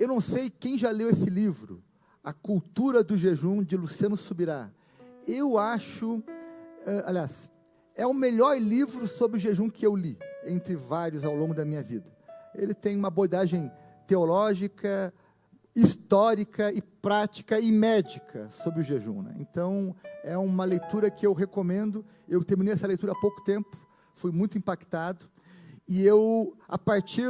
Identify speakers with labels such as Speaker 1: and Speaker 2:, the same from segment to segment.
Speaker 1: Eu não sei quem já leu esse livro, A Cultura do Jejum, de Luciano Subirá. Eu acho, aliás, é o melhor livro sobre o jejum que eu li, entre vários ao longo da minha vida. Ele tem uma abordagem teológica, histórica e prática e médica sobre o jejum, né? Então, é uma leitura que eu recomendo. Eu terminei essa leitura há pouco tempo, fui muito impactado, e eu, a partir,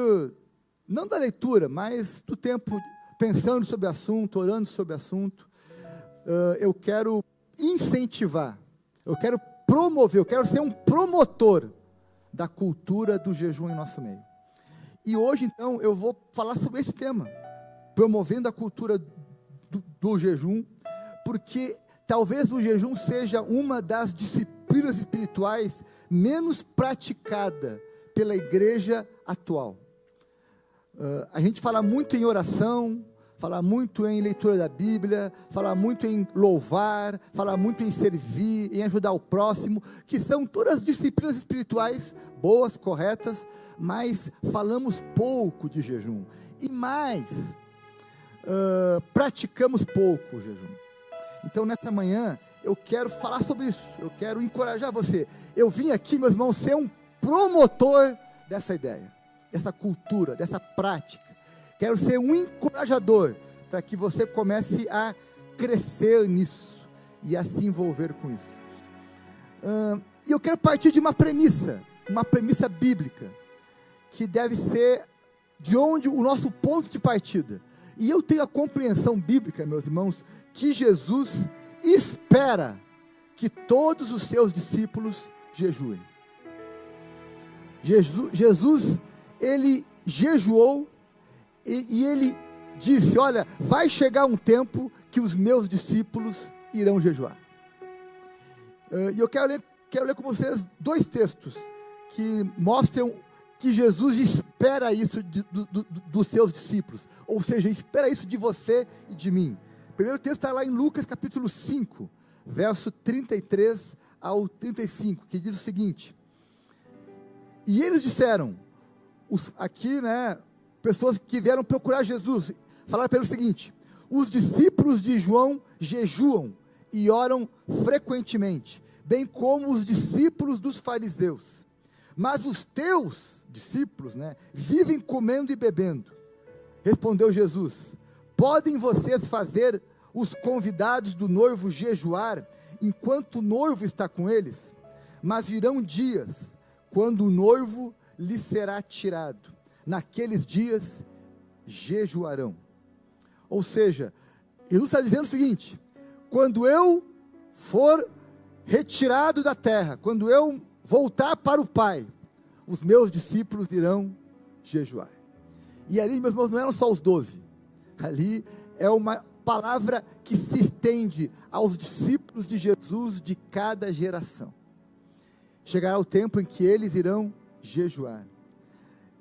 Speaker 1: não da leitura, mas do tempo pensando sobre o assunto, orando sobre o assunto, eu quero incentivar, eu quero promover, eu quero ser um promotor da cultura do jejum em nosso meio. E hoje, então, eu vou falar sobre esse tema, promovendo a cultura do jejum, porque talvez o jejum seja uma das disciplinas espirituais menos praticada pela igreja atual. A gente fala muito em oração, fala muito em leitura da Bíblia, fala muito em louvar, fala muito em servir, em ajudar o próximo, que são todas disciplinas espirituais boas, corretas, mas falamos pouco de jejum. E mais, praticamos pouco o jejum. Então, nessa manhã, eu quero falar sobre isso, eu quero encorajar você. Eu vim aqui, meus irmãos, ser um promotor dessa ideia, dessa cultura, dessa prática. Quero ser um encorajador para que você comece a crescer nisso e a se envolver com isso. E eu quero partir de uma premissa bíblica, que deve ser de onde o nosso ponto de partida. E eu tenho a compreensão bíblica, meus irmãos, que Jesus espera que todos os seus discípulos jejuem. Jesus, ele jejuou e ele disse: olha, vai chegar um tempo que os meus discípulos irão jejuar. E eu quero ler com vocês 2 textos que mostram que Jesus espera isso dos seus discípulos, ou seja, espera isso de você e de mim. O primeiro texto está lá em Lucas capítulo 5, verso 33 ao 35, que diz o seguinte: e eles disseram, aqui, né, pessoas que vieram procurar Jesus, falaram para ele o seguinte: os discípulos de João jejuam e oram frequentemente, bem como os discípulos dos fariseus, mas os teus discípulos, né, vivem comendo e bebendo. Respondeu Jesus: podem vocês fazer os convidados do noivo jejuar, enquanto o noivo está com eles? Mas virão dias, quando o noivo lhes será tirado. Naqueles dias, jejuarão. Ou seja, Jesus está dizendo o seguinte: quando eu for retirado da terra, quando eu voltar para o Pai, os meus discípulos irão jejuar. E ali, meus irmãos, não eram só os 12. Ali é uma palavra que se estende aos discípulos de Jesus de cada geração. Chegará o tempo em que eles irão jejuar.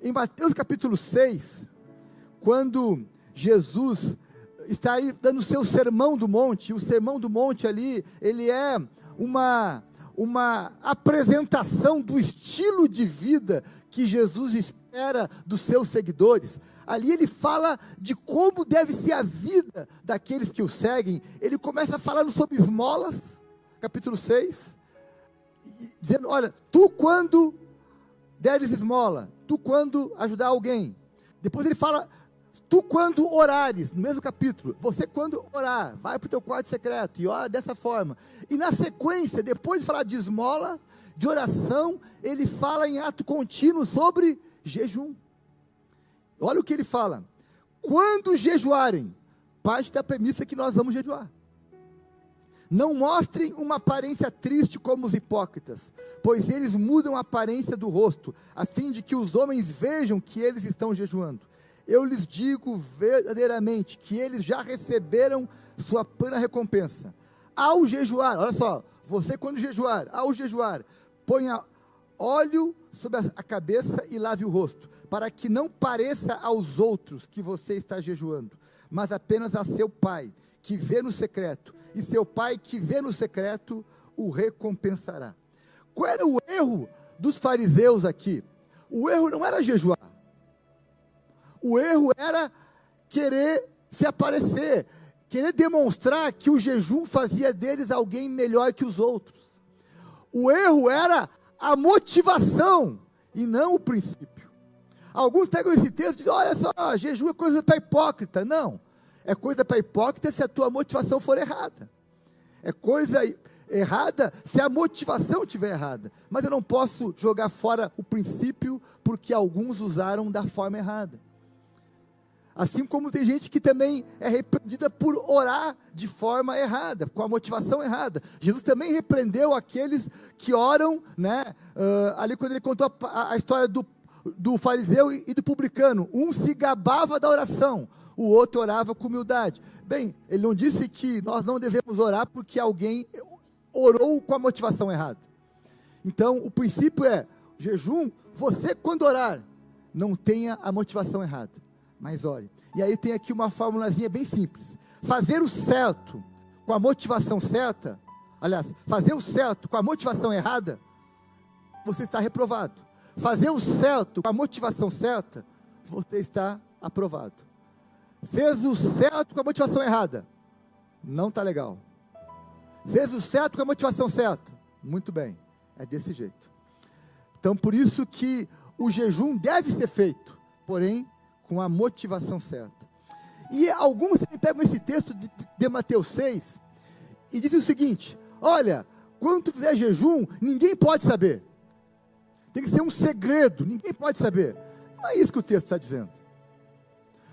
Speaker 1: Em Mateus capítulo 6, quando Jesus está aí dando o seu sermão do monte, o sermão do monte ali, ele é uma apresentação do estilo de vida que Jesus espera dos seus seguidores. Ali ele fala de como deve ser a vida daqueles que o seguem. Ele começa falando sobre esmolas, capítulo 6, dizendo: olha, tu quando deres esmola, tu quando ajudar alguém. Depois ele fala: tu quando orares, no mesmo capítulo, você quando orar, vai para o teu quarto secreto e ora dessa forma. E na sequência, depois de falar de esmola, de oração, ele fala em ato contínuo sobre jejum. Olha o que ele fala: quando jejuarem, parte da premissa que nós vamos jejuar. Não mostrem uma aparência triste como os hipócritas, pois eles mudam a aparência do rosto, a fim de que os homens vejam que eles estão jejuando. Eu lhes digo verdadeiramente que eles já receberam sua plena recompensa. Ao jejuar, olha só, você quando jejuar, ao jejuar, ponha óleo sobre a cabeça e lave o rosto, para que não pareça aos outros que você está jejuando, mas apenas a seu pai, que vê no secreto, e seu pai que vê no secreto o recompensará. Qual era o erro dos fariseus aqui? O erro não era jejuar. O erro era querer se aparecer, querer demonstrar que o jejum fazia deles alguém melhor que os outros. O erro era a motivação e não o princípio. Alguns pegam esse texto e dizem, olha só, jejum é coisa para hipócrita. Não, é coisa para hipócrita se a tua motivação for errada. É coisa errada se a motivação estiver errada. Mas eu não posso jogar fora o princípio porque alguns usaram da forma errada. Assim como tem gente que também é repreendida por orar de forma errada, com a motivação errada. Jesus também repreendeu aqueles que oram, né? Ali quando ele contou a história do fariseu e do publicano. Um se gabava da oração, o outro orava com humildade. Bem, ele não disse que nós não devemos orar porque alguém orou com a motivação errada. Então, o princípio é, jejum, você quando orar, não tenha a motivação errada, mas ore. E aí tem aqui uma formulazinha bem simples. Fazer o certo com a motivação certa, aliás, fazer o certo com a motivação errada, você está reprovado. Fazer o certo com a motivação certa, você está aprovado. Fez o certo com a motivação errada, não está legal. Fez o certo com a motivação certa, muito bem, é desse jeito. Então por isso que o jejum deve ser feito, porém com a motivação certa. E alguns pegam esse texto de Mateus 6 e dizem o seguinte, olha, quando tu fizer jejum, ninguém pode saber. Tem que ser um segredo, ninguém pode saber. Não é isso que o texto está dizendo.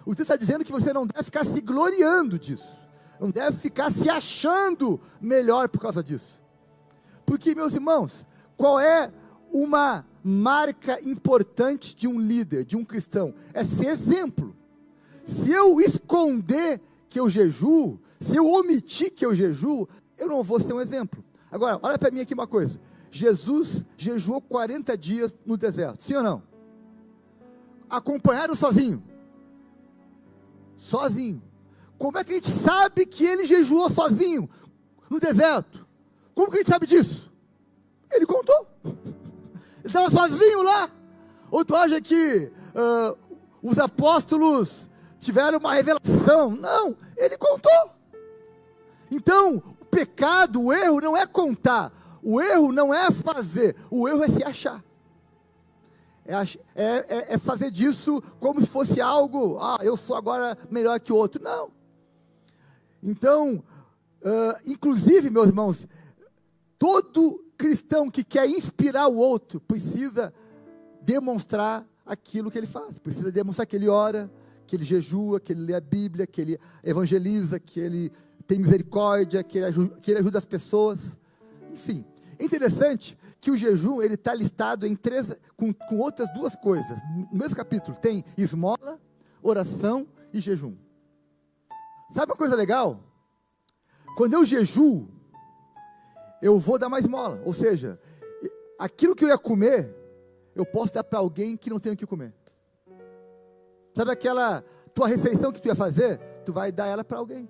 Speaker 1: O texto está dizendo que você não deve ficar se gloriando disso. Não deve ficar se achando melhor por causa disso. Porque, meus irmãos, qual é uma marca importante de um líder, de um cristão? É ser exemplo. Se eu esconder que eu jejuo, se eu omitir que eu jejuo, eu não vou ser um exemplo. Agora, olha para mim aqui uma coisa. Jesus jejuou 40 dias no deserto, sim ou não? Acompanhado sozinho? Sozinho. Como é que a gente sabe que ele jejuou sozinho no deserto? Como que a gente sabe disso? Ele contou. Ele estava sozinho lá. Ou tu acha que os apóstolos tiveram uma revelação? Não, ele contou. Então, o pecado, o erro não é contar. O erro não é fazer, o erro é se achar. É fazer disso como se fosse algo, eu sou agora melhor que o outro. Não. Então, inclusive, meus irmãos, todo cristão que quer inspirar o outro, precisa demonstrar aquilo que ele faz. Precisa demonstrar que ele ora, que ele jejua, que ele lê a Bíblia, que ele evangeliza, que ele tem misericórdia, que ele ajuda as pessoas. Enfim, é interessante que o jejum, ele está listado em com outras duas coisas. No mesmo capítulo tem esmola, oração e jejum. Sabe uma coisa legal? Quando eu jejuo, eu vou dar mais esmola. Ou seja, aquilo que eu ia comer, eu posso dar para alguém que não tem o que comer. Sabe aquela tua refeição que tu ia fazer? Tu vai dar ela para alguém.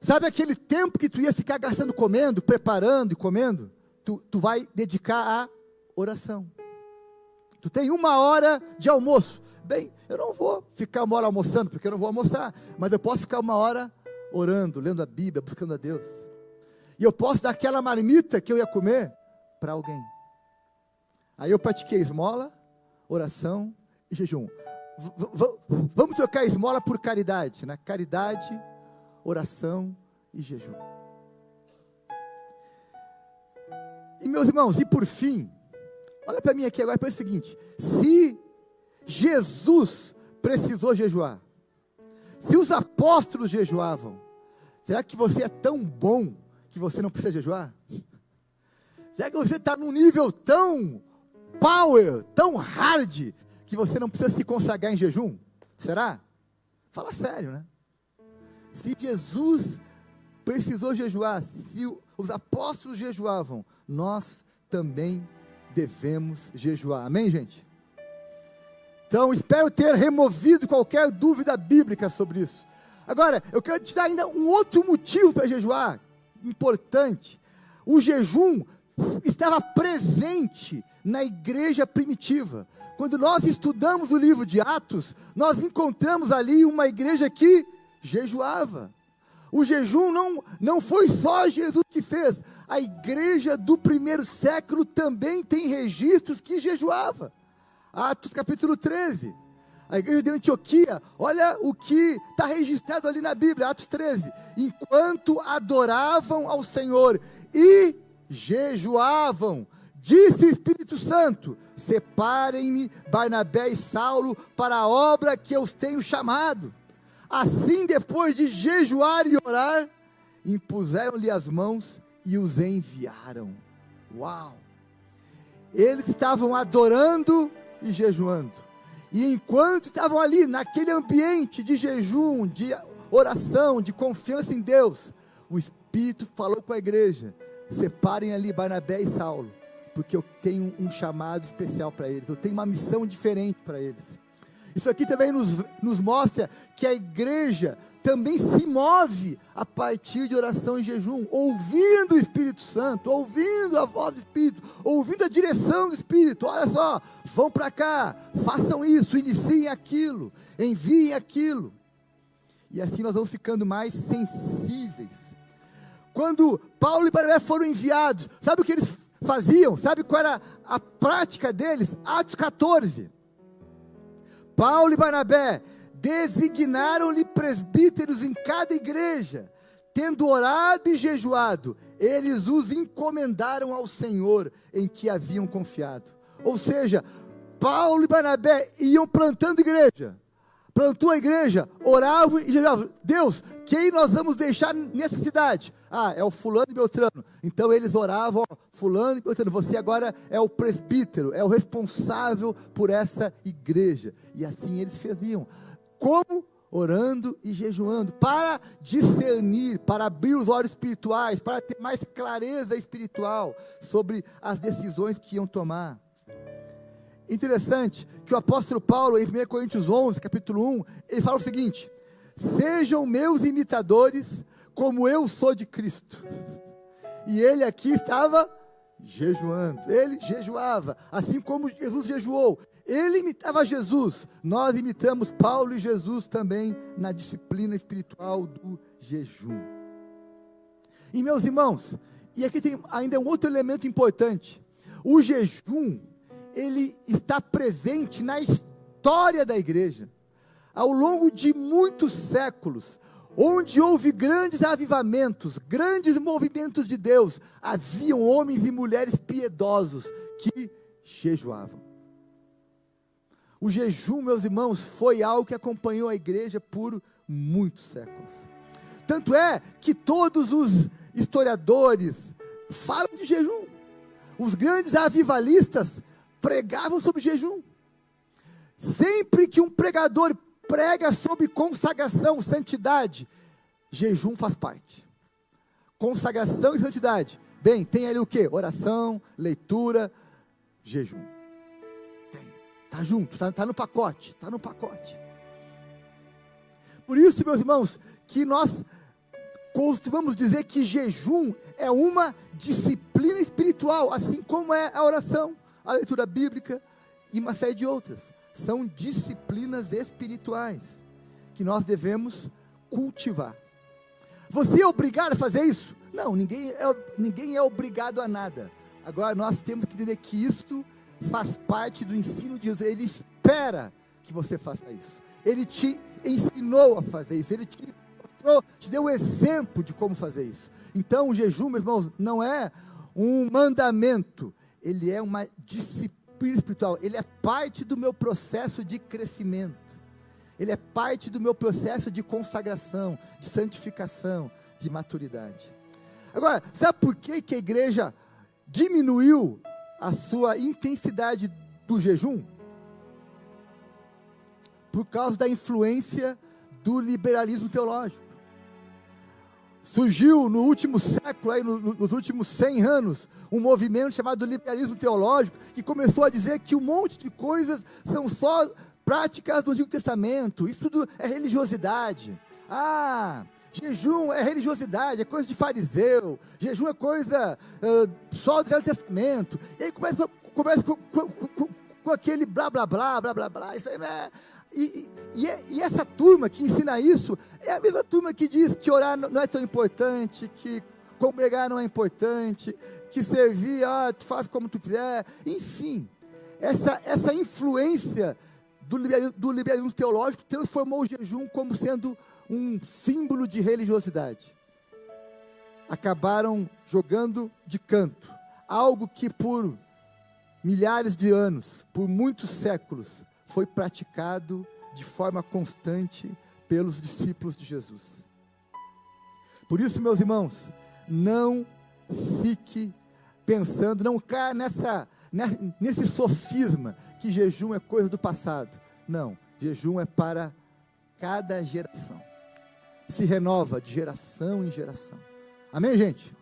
Speaker 1: Sabe aquele tempo que tu ia ficar gastando comendo, preparando e comendo? Tu vai dedicar à oração. Tu tem 1 hora de almoço. Bem, eu não vou ficar 1 hora almoçando, porque eu não vou almoçar. Mas eu posso ficar 1 hora orando, lendo a Bíblia, buscando a Deus. E eu posso dar aquela marmita que eu ia comer para alguém. Aí eu pratiquei esmola, oração e jejum. Vamos trocar esmola por caridade, né? Caridade, oração e jejum. E meus irmãos, e por fim, olha para mim aqui agora, para o seguinte: se Jesus precisou jejuar, se os apóstolos jejuavam, será que você é tão bom que você não precisa jejuar? Será que você está num nível tão power, tão hard, que você não precisa se consagrar em jejum? Será? Fala sério, né? Se Jesus precisou jejuar, se os apóstolos jejuavam, nós também devemos jejuar. Amém, gente? Então, espero ter removido qualquer dúvida bíblica sobre isso. Agora, eu quero te dar ainda um outro motivo para jejuar, importante. O jejum estava presente na igreja primitiva. quando nós estudamos o livro de Atos, nós encontramos ali uma igreja que jejuava. O jejum não foi só Jesus que fez, a igreja do primeiro século também tem registros que jejuava. Atos capítulo 13, a igreja de Antioquia, olha o que está registrado ali na Bíblia, Atos 13, enquanto adoravam ao Senhor e jejuavam, disse o Espírito Santo, separem-me Barnabé e Saulo para a obra que eu os tenho chamado. Assim, depois de jejuar e orar, impuseram-lhe as mãos e os enviaram. Uau! Eles estavam adorando e jejuando. E enquanto estavam ali, naquele ambiente de jejum, de oração, de confiança em Deus, o Espírito falou com a igreja, separem ali Barnabé e Saulo, porque eu tenho um chamado especial para eles, eu tenho uma missão diferente para eles. Isso aqui também nos mostra que a igreja também se move a partir de oração e jejum, ouvindo o Espírito Santo, ouvindo a voz do Espírito, ouvindo a direção do Espírito. Olha só, vão para cá, façam isso, iniciem aquilo, enviem aquilo. E assim nós vamos ficando mais sensíveis. Quando Paulo e Barnabé foram enviados, sabe o que eles faziam? Sabe qual era a prática deles? Atos 14. Paulo e Barnabé designaram-lhe presbíteros em cada igreja, tendo orado e jejuado, eles os encomendaram ao Senhor em que haviam confiado. Ou seja, Paulo e Barnabé iam plantando igreja, plantou a igreja, oravam e jejuavam. Deus, quem nós vamos deixar nessa cidade? Ah, é o fulano e Beltrano. Então eles oravam, ó, fulano e Beltrano, você agora é o presbítero, é o responsável por essa igreja. E assim eles faziam. Como? Orando e jejuando, para discernir, para abrir os olhos espirituais, para ter mais clareza espiritual sobre as decisões que iam tomar. Interessante que o apóstolo Paulo, em 1 Coríntios 11, capítulo 1, ele fala o seguinte: sejam meus imitadores, como eu sou de Cristo. E ele aqui estava jejuando, ele jejuava, assim como Jesus jejuou. Ele imitava Jesus, nós imitamos Paulo e Jesus também na disciplina espiritual do jejum. E meus irmãos, e aqui tem ainda um outro elemento importante: o jejum, ele está presente na história da igreja, ao longo de muitos séculos, onde houve grandes avivamentos, grandes movimentos de Deus, haviam homens e mulheres piedosos que jejuavam. O jejum, meus irmãos, foi algo que acompanhou a igreja por muitos séculos. Tanto é que todos os historiadores falam de jejum. Os grandes avivalistas pregavam sobre jejum. Sempre que um pregador prega sobre consagração, santidade, jejum faz parte. Consagração e santidade. Bem, tem ali o quê? Oração, leitura, jejum. Está junto, está no pacote, está no pacote. Por isso, meus irmãos, que nós costumamos dizer que jejum é uma disciplina espiritual, assim como é a oração, a leitura bíblica e uma série de outras. São disciplinas espirituais que nós devemos cultivar. Você é obrigado a fazer isso? Não, ninguém é obrigado a nada. Agora nós temos que entender que isto faz parte do ensino de Jesus. Ele espera que você faça isso. Ele te ensinou a fazer isso. Ele te mostrou, te deu o exemplo de como fazer isso. Então o jejum, meus irmãos, não é um mandamento, ele é uma disciplina espiritual. Ele é parte do meu processo de crescimento. Ele é parte do meu processo de consagração, de santificação, de maturidade. Agora, sabe por que a igreja diminuiu a sua intensidade do jejum? Por causa da influência do liberalismo teológico. Surgiu no último século, aí, nos últimos 100 anos, um movimento chamado liberalismo teológico, que começou a dizer que um monte de coisas são só práticas do Antigo Testamento, isso tudo é religiosidade. Jejum é religiosidade, é coisa de fariseu, jejum é coisa só do Velho Testamento. E aí começa com aquele blá, blá, blá, blá, blá, blá, isso aí não é... E essa turma que ensina isso, é a mesma turma que diz que orar não é tão importante, que congregar não é importante, que servir, tu faz como tu quiser, enfim, essa influência do liberalismo teológico transformou o jejum como sendo um símbolo de religiosidade. Acabaram jogando de canto algo que por milhares de anos, por muitos séculos, foi praticado de forma constante pelos discípulos de Jesus. Por isso, meus irmãos, não fique pensando, não caia nesse sofisma que jejum é coisa do passado. Não, jejum é para cada geração. Se renova de geração em geração. Amém, gente?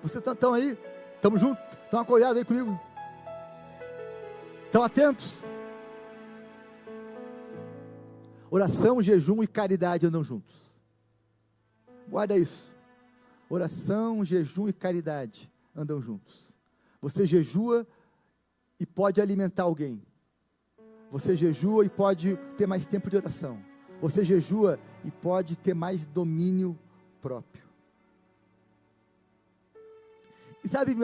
Speaker 1: Vocês estão aí? Estamos juntos? Estão acordados aí comigo? Estão atentos? Oração, jejum e caridade andam juntos. Guarda isso. Oração, jejum e caridade andam juntos. Você jejua e pode alimentar alguém. Você jejua e pode ter mais tempo de oração. Você jejua e pode ter mais domínio próprio. E sabe,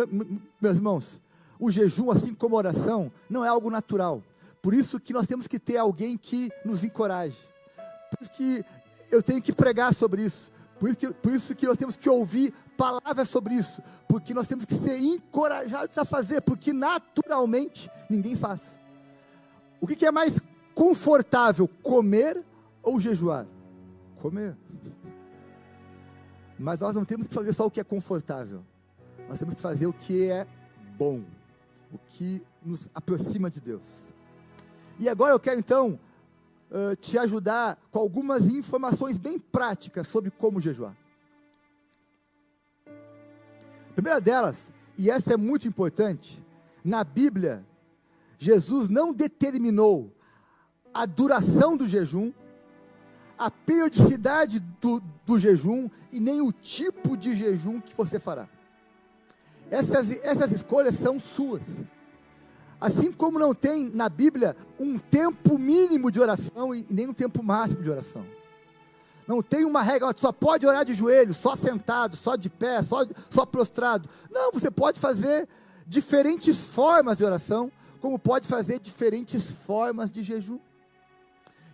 Speaker 1: meus irmãos, o jejum, assim como a oração, não é algo natural. Por isso que nós temos que ter alguém que nos encoraje. Por isso que eu tenho que pregar sobre isso. Por isso que nós temos que ouvir palavras sobre isso. Porque nós temos que ser encorajados a fazer. Porque naturalmente ninguém faz. O que é mais confortável, comer ou jejuar? Comer. Mas nós não temos que fazer só o que é confortável. Nós temos que fazer o que é bom, o que nos aproxima de Deus. E agora eu quero então te ajudar com algumas informações bem práticas sobre como jejuar. A primeira delas, e essa é muito importante, na Bíblia, Jesus não determinou a duração do jejum, a periodicidade do jejum e nem o tipo de jejum que você fará. Essas escolhas são suas. Assim como não tem na Bíblia um tempo mínimo de oração e nem um tempo máximo de oração. Não tem uma regra, só pode orar de joelho, só sentado, só de pé, só prostrado. Não, você pode fazer diferentes formas de oração, como pode fazer diferentes formas de jejum.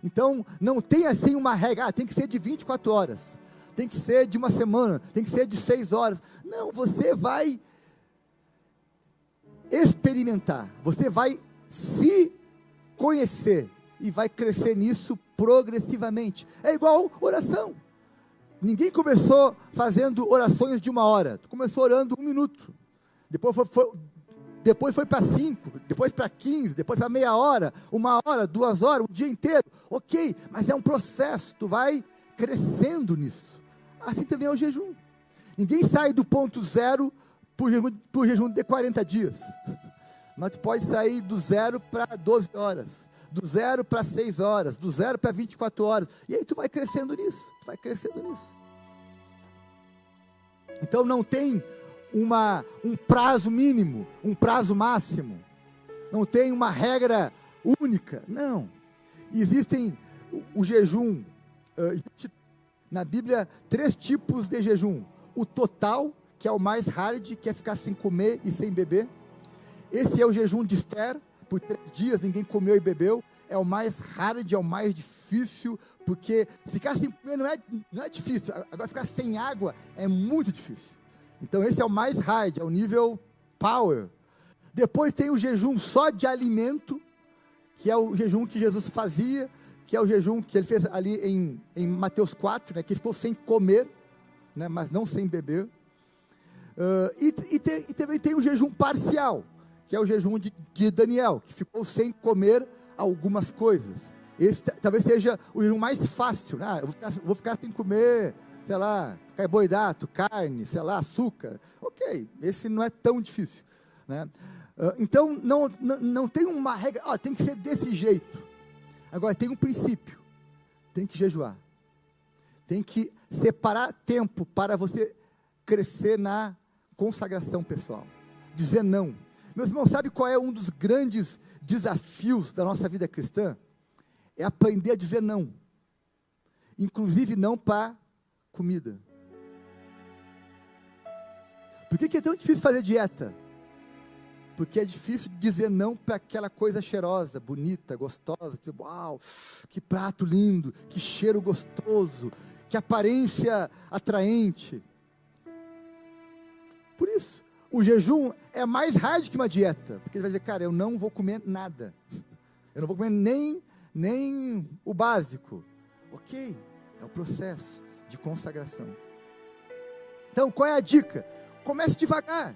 Speaker 1: Então, não tem assim uma regra, tem que ser de 24 horas, tem que ser de uma semana, tem que ser de 6 horas. Não, você vai experimentar, você vai se conhecer e vai crescer nisso progressivamente. É igual oração. Ninguém começou fazendo orações de 1 hora, tu começou orando 1 minuto, depois foi para 5, depois para 15, depois para meia hora, 1 hora, 2 horas, o dia inteiro, ok, mas é um processo, tu vai crescendo nisso. Assim também é o jejum. Ninguém sai do ponto zero por jejum de 40 dias, mas tu pode sair do 0 para 12 horas, do 0 para 6 horas, do 0 para 24 horas, e aí tu vai crescendo nisso, Então não tem um prazo mínimo, um prazo máximo, não tem uma regra única, não. Existem o jejum, existe na Bíblia 3 tipos de jejum: o total, que é o mais hard, que é ficar sem comer e sem beber. Esse é o jejum de Esther, por 3 dias ninguém comeu e bebeu, é o mais hard, é o mais difícil, porque ficar sem comer não é difícil, agora ficar sem água é muito difícil. Então esse é o mais hard, é o nível power. Depois tem o jejum só de alimento, que é o jejum que Jesus fazia, que é o jejum que ele fez ali em Mateus 4, né, que ele ficou sem comer, né, mas não sem beber. E também tem o jejum parcial, que é o jejum de Daniel, que ficou sem comer algumas coisas. Esse talvez seja o jejum mais fácil, né? Eu vou ficar sem comer, sei lá, carboidrato, carne, sei lá, açúcar. Ok, esse não é tão difícil, né? Então não tem uma regra, tem que ser desse jeito. Agora tem um princípio, tem que jejuar, tem que separar tempo para você crescer na consagração pessoal, dizer não. Meus irmãos, sabe qual é um dos grandes desafios da nossa vida cristã? É aprender a dizer não. Inclusive não para comida. Por que é tão difícil fazer dieta? Porque é difícil dizer não para aquela coisa cheirosa, bonita, gostosa. Tipo, uau, que prato lindo, que cheiro gostoso, que aparência atraente. Por isso, o jejum é mais hard que uma dieta. Porque ele vai dizer, cara, eu não vou comer nada. Eu não vou comer nem o básico. Ok, é o processo de consagração. Então, qual é a dica? Comece devagar.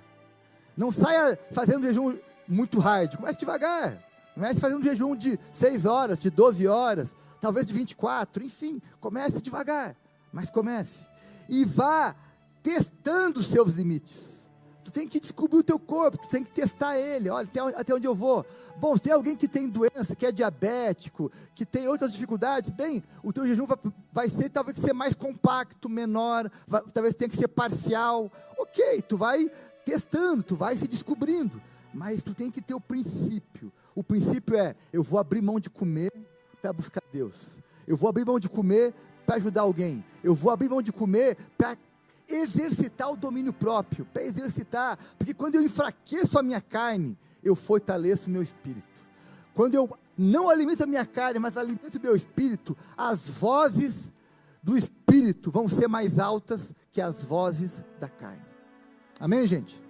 Speaker 1: Não saia fazendo jejum muito hard. Comece devagar. Comece fazendo jejum de 6 horas, de 12 horas, talvez de 24. Enfim, comece devagar. Mas comece. E vá testando os seus limites. Tu tem que descobrir o teu corpo, tu tem que testar ele. Olha, até onde eu vou. Bom, se tem alguém que tem doença, que é diabético, que tem outras dificuldades, bem, o teu jejum vai ser, talvez, ser mais compacto, menor, talvez tenha que ser parcial. Ok, tu vai testando, tu vai se descobrindo, mas tu tem que ter o princípio. O princípio é, eu vou abrir mão de comer para buscar Deus. Eu vou abrir mão de comer para ajudar alguém. Eu vou abrir mão de comer para exercitar o domínio próprio, para exercitar, porque quando eu enfraqueço a minha carne, eu fortaleço o meu espírito. Quando eu não alimento a minha carne, mas alimento o meu espírito, as vozes do espírito vão ser mais altas que as vozes da carne. Amém, gente?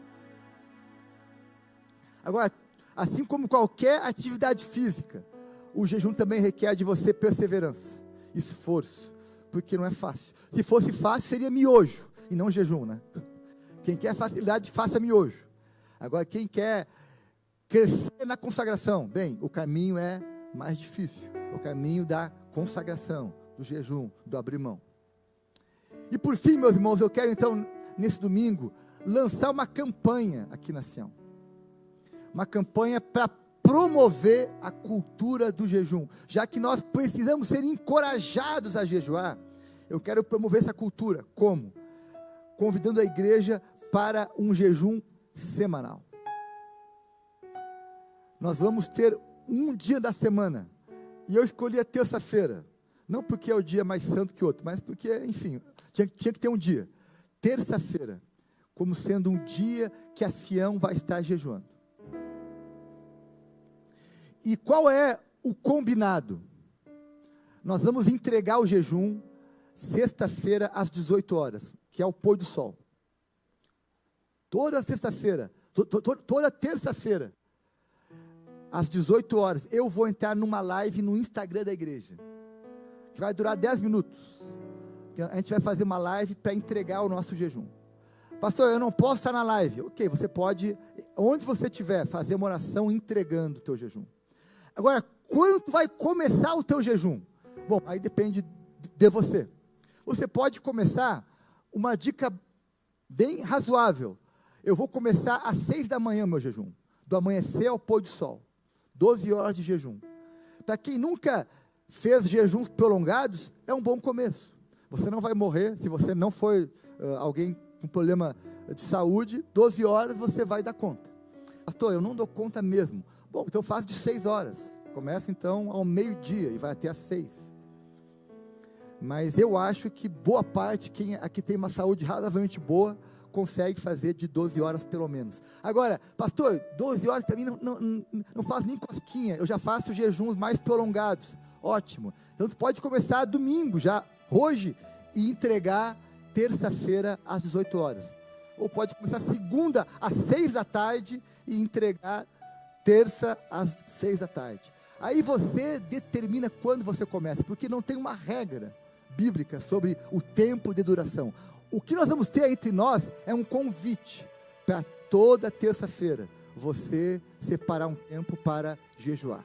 Speaker 1: Agora, assim como qualquer atividade física, o jejum também requer de você perseverança, esforço, porque não é fácil. Se fosse fácil, seria miojo, e não jejum, né? Quem quer facilidade, faça miojo. Agora, quem quer crescer na consagração, bem, o caminho é mais difícil, o caminho da consagração, do jejum, do abrir mão. E por fim, meus irmãos, eu quero então, nesse domingo, lançar uma campanha aqui na Sião. Uma campanha para promover a cultura do jejum. Já que nós precisamos ser encorajados a jejuar, eu quero promover essa cultura. Como? Convidando a igreja para um jejum semanal. Nós vamos ter um dia da semana, e eu escolhi a terça-feira, não porque é o dia mais santo que o outro, mas porque, enfim, tinha que ter um dia, terça-feira, como sendo um dia que a Sião vai estar jejuando. E qual é o combinado? Nós vamos entregar o jejum sexta-feira às 18 horas, que é o pôr do sol. Toda sexta-feira, toda terça-feira, às 18 horas, eu vou entrar numa live no Instagram da igreja, que vai durar 10 minutos. A gente vai fazer uma live para entregar o nosso jejum. Pastor, eu não posso estar na live. Ok, você pode, onde você estiver, fazer uma oração entregando o teu jejum. Agora, quando tu vai começar o teu jejum? Bom, aí depende de você. Você pode começar, uma dica bem razoável. Eu vou começar às 6 da manhã o meu jejum, do amanhecer ao pôr do sol, 12 horas de jejum. Para quem nunca fez jejuns prolongados, é um bom começo. Você não vai morrer, se você não for alguém com problema de saúde, 12 horas você vai dar conta. Pastor, eu não dou conta mesmo. Bom, então faz de 6 horas. Começa então ao meio-dia e vai até às 6. Mas eu acho que boa parte, quem aqui tem uma saúde razoavelmente boa, consegue fazer de 12 horas pelo menos. Agora, pastor, 12 horas para mim não faz nem cosquinha, eu já faço jejuns mais prolongados. Ótimo. Então tu pode começar domingo já, hoje, e entregar terça-feira às 18 horas. Ou pode começar segunda às 6 da tarde e entregar terça às 6 da tarde. Aí você determina quando você começa, porque não tem uma regra bíblica sobre o tempo de duração. O que nós vamos ter entre nós é um convite para toda terça-feira você separar um tempo para jejuar.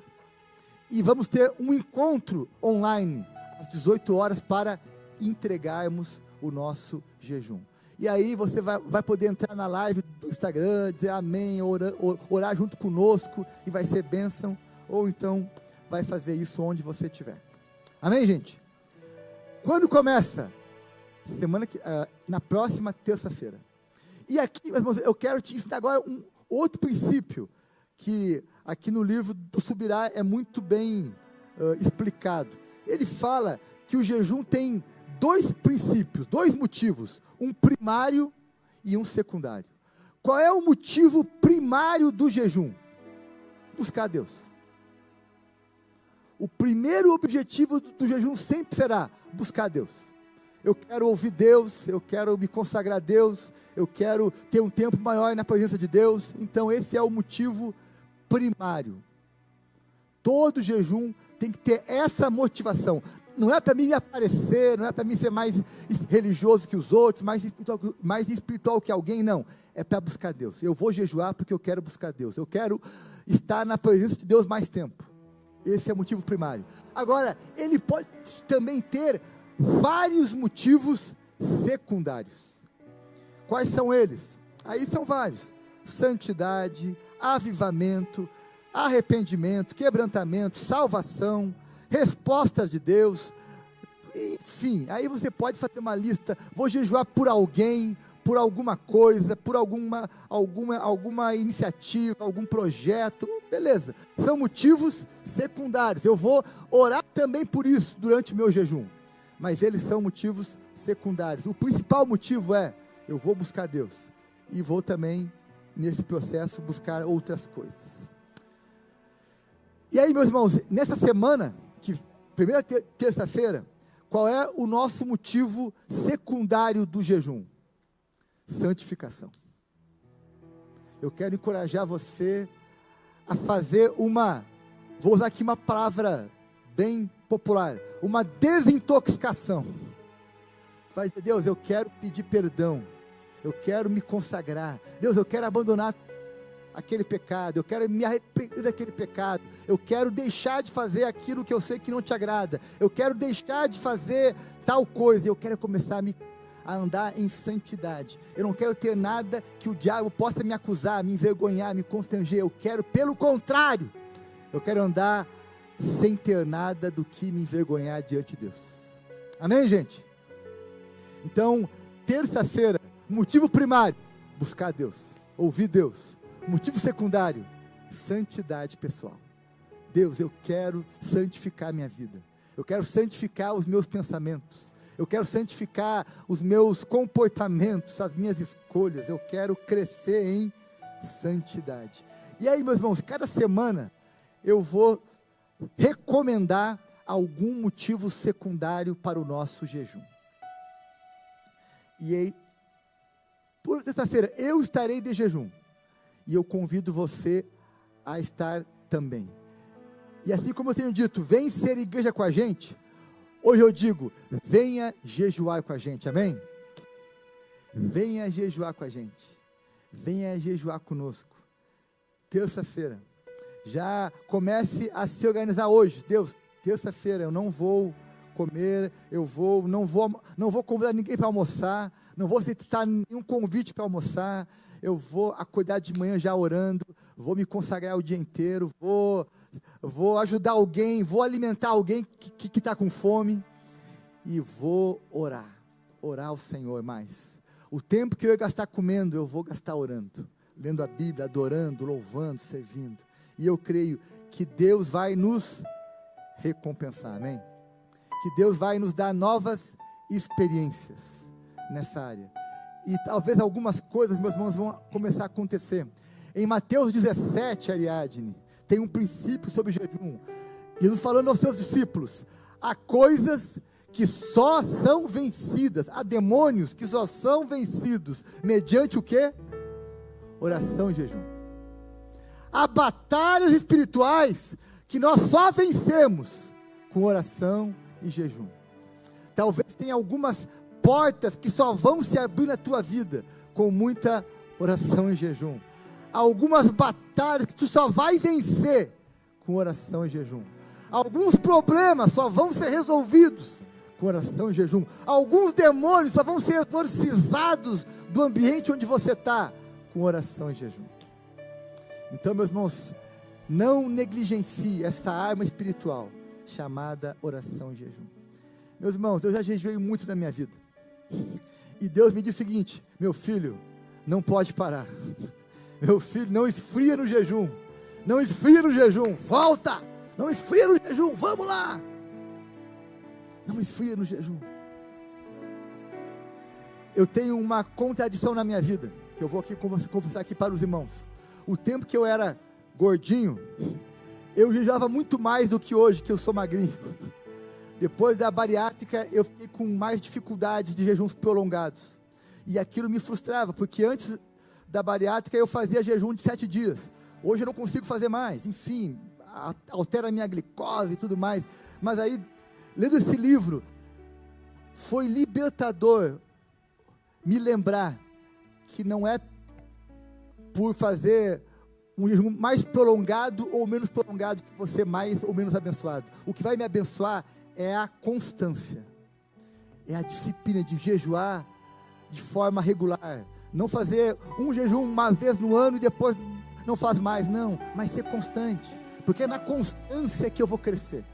Speaker 1: E vamos ter um encontro online às 18 horas para entregarmos o nosso jejum. E aí você vai poder entrar na live do Instagram, dizer amém, orar junto conosco, e vai ser bênção, ou então vai fazer isso onde você estiver. Amém, gente? Quando começa? Na próxima terça-feira. E aqui, meus irmãos, eu quero te ensinar agora um outro princípio que aqui no livro do Subirá é muito bem explicado. Ele fala que o jejum tem 2 princípios, 2 motivos, um primário e um secundário. Qual é o motivo primário do jejum? Buscar a Deus. O primeiro objetivo do jejum sempre será buscar a Deus. Eu quero ouvir Deus, eu quero me consagrar a Deus, eu quero ter um tempo maior na presença de Deus. Então esse é o motivo primário. Todo jejum tem que ter essa motivação. Não é para mim me aparecer, não é para mim ser mais religioso que os outros, mais espiritual que alguém, não. É para buscar Deus. Eu vou jejuar porque eu quero buscar Deus. Eu quero estar na presença de Deus mais tempo. Esse é o motivo primário. Agora, ele pode também ter vários motivos secundários. Quais são eles? Aí são vários: santidade, avivamento, arrependimento, quebrantamento, salvação, respostas de Deus, enfim. Aí você pode fazer uma lista: vou jejuar por alguém, por alguma coisa, por alguma iniciativa, algum projeto, beleza. São motivos secundários. Eu vou orar também por isso durante o meu jejum, mas eles são motivos secundários. O principal motivo é: eu vou buscar Deus, e vou também, nesse processo, buscar outras coisas. E aí, meus irmãos, nessa semana, primeira terça-feira, qual é o nosso motivo secundário do jejum? Santificação. Eu quero encorajar você a fazer vou usar aqui uma palavra bem popular, uma desintoxicação. Vai dizer: Deus, eu quero pedir perdão, eu quero me consagrar, Deus, eu quero abandonar aquele pecado, eu quero me arrepender daquele pecado, eu quero deixar de fazer aquilo que eu sei que não te agrada, eu quero deixar de fazer tal coisa, eu quero começar a andar em santidade. Eu não quero ter nada que o diabo possa me acusar, me envergonhar, me constranger. Eu quero, pelo contrário, eu quero andar sem ter nada do que me envergonhar diante de Deus. Amém, gente? Então, terça-feira, motivo primário, buscar Deus, ouvir Deus. Motivo secundário, santidade pessoal. Deus, eu quero santificar minha vida, eu quero santificar os meus pensamentos, eu quero santificar os meus comportamentos, as minhas escolhas, eu quero crescer em santidade. E aí, meus irmãos, cada semana eu vou recomendar algum motivo secundário para o nosso jejum. E aí, por terça-feira, eu estarei de jejum, e eu convido você a estar também. E assim como eu tenho dito, vem ser igreja com a gente, hoje eu digo: venha jejuar com a gente, amém? Venha jejuar com a gente, venha jejuar conosco. Terça-feira, já comece a se organizar hoje. Deus, terça-feira eu não vou comer, não vou convidar ninguém para almoçar, não vou aceitar nenhum convite para almoçar, eu vou acordar de manhã já orando, vou me consagrar o dia inteiro, vou ajudar alguém, vou alimentar alguém que está com fome, e vou orar ao Senhor mais. O tempo que eu ia gastar comendo, eu vou gastar orando, lendo a Bíblia, adorando, louvando, servindo, e eu creio que Deus vai nos recompensar, amém? Que Deus vai nos dar novas experiências nessa área, e talvez algumas coisas, meus irmãos, vão começar a acontecer. Em Mateus 17, Ariadne, tem um princípio sobre jejum. Jesus falando aos seus discípulos: há coisas que só são vencidas, há demônios que só são vencidos mediante o quê? Oração e jejum. Há batalhas espirituais que nós só vencemos com oração e jejum. Talvez tenha algumas portas que só vão se abrir na tua vida com muita oração e jejum. Algumas batalhas que tu só vai vencer com oração e jejum. Alguns problemas só vão ser resolvidos com oração e jejum. Alguns demônios só vão ser exorcizados do ambiente onde você está com oração e jejum. Então, meus irmãos, não negligencie essa arma espiritual chamada oração e jejum. Meus irmãos, eu já jejuei muito na minha vida, e Deus me disse o seguinte: meu filho, não pode parar, meu filho, não esfria no jejum, Não esfria no jejum, volta. Não esfria no jejum, vamos lá. Não esfria no jejum. Eu tenho uma contradição na minha vida, que eu vou aqui conversar aqui para os irmãos. O tempo que eu era gordinho, eu jejuava muito mais do que hoje, que eu sou magrinho. Depois da bariátrica, eu fiquei com mais dificuldades de jejuns prolongados. E aquilo me frustrava, porque antes da bariátrica eu fazia jejum de 7 dias. Hoje eu não consigo fazer mais. Enfim, altera a minha glicose e tudo mais. Mas aí, lendo esse livro, foi libertador me lembrar que não é por fazer um jejum mais prolongado ou menos prolongado que você mais ou menos abençoado. O que vai me abençoar é a constância, é a disciplina de jejuar de forma regular, não fazer um jejum uma vez no ano e depois não faz mais, não, mas ser constante, porque é na constância que eu vou crescer.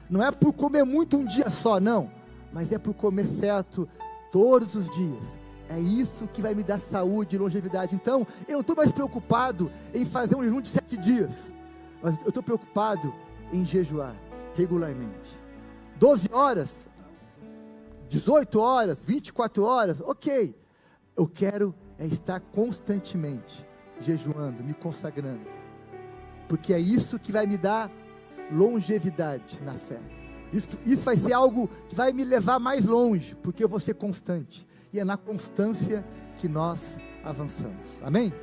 Speaker 1: Não é por comer muito um dia só, não, mas é por comer certo todos os dias. É isso que vai me dar saúde e longevidade. Então, eu não estou mais preocupado em fazer um jejum de 7 dias, mas eu estou preocupado em jejuar regularmente. 12 horas, 18 horas, 24 horas, ok. Eu quero estar constantemente jejuando, me consagrando, porque é isso que vai me dar longevidade na fé. Isso vai ser algo que vai me levar mais longe, porque eu vou ser constante, e é na constância que nós avançamos, amém?